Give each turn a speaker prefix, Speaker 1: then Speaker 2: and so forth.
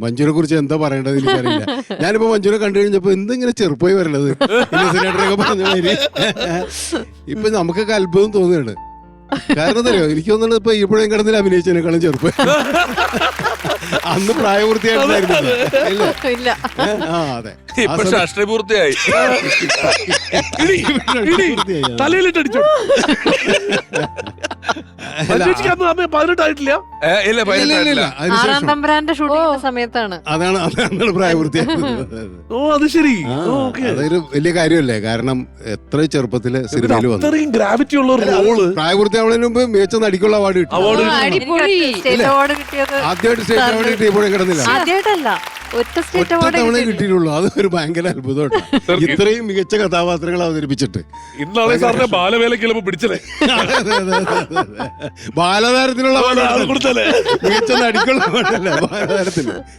Speaker 1: മഞ്ജുവിനെ കുറിച്ച് എന്താ പറയേണ്ടത് എനിക്കറിയില്ല. ഞാനിപ്പോ മഞ്ജുവിനെ കണ്ടു കഴിഞ്ഞപ്പോ എന്തിങ്ങനെ ചെറുപ്പമായി വരണത് ഇന്നസെന്റൊക്കെ പറഞ്ഞ മാതിരി. ഇപ്പൊ നമുക്കൊക്കെ അത്ഭുതം തോന്നുകയാണ്. കാരണം അറിയോ, എനിക്ക് തോന്നുന്നത് ഇപ്പൊ ഇപ്പോഴും കിടന്നിൽ അഭിനയിച്ചതിനേക്കാളും ചെറുപ്പം. അന്ന് പ്രായപൂർത്തിയായിട്ടായിരുന്നു. ആ അതെ,
Speaker 2: ഇപ്പൊ രാഷ്ട്രീയപൂർത്തിയായി.
Speaker 3: തലയിലിട്ടടിച്ചോ? 18
Speaker 2: ഇല്ല,
Speaker 4: ആറാം തമ്പുരാന്റെ ഷൂട്ടിംഗ് സമയത്താണ്.
Speaker 1: അതാണ് പ്രായപൂർത്തിയായത്.
Speaker 3: ഓ അത് ശരി.
Speaker 1: അതൊരു വലിയ കാര്യമല്ലേ, കാരണം എത്ര ചെറുപ്പത്തില് സിനിമയിൽ വന്നു.
Speaker 3: അത്രയും ഗ്രാവിറ്റി ഉള്ള ഒരു റോള്.
Speaker 1: പ്രായപൂർത്തിയാവുന്നതിന് മുമ്പ് മികച്ച നടിക്കുള്ള അവാർഡ് കിട്ടി.
Speaker 4: സ്റ്റേറ്റ് അവാർഡ് കിട്ടിയത്
Speaker 1: ആദ്യമായിട്ട് സ്റ്റേറ്റ് അവാർഡ് കിട്ടി ഇപ്പോഴും കിടന്നില്ല.
Speaker 4: ആദ്യമായിട്ടല്ല, ഒറ്റ സ്റ്റേറ്റ് അവാർഡ്
Speaker 1: തവണ കിട്ടിയിട്ടുള്ളൂ. അത് ഒരു ഭയങ്കര അത്ഭുതമാണ്. ഇത്രയും മികച്ച കഥാപാത്രങ്ങൾ അവതരിപ്പിച്ചിട്ട്.
Speaker 3: ഇന്നാളെ സാറിനെ ബാലവേലയ്ക്ക് ചിലപ്പോ പിടിച്ചല്ലേ?
Speaker 1: ബാലതാരത്തിനുള്ള
Speaker 3: കൊടുത്തല്ലേ?
Speaker 1: മികച്ച നടിക്കുള്ള അവാർഡല്ലേ ബാലതാരത്തിന്.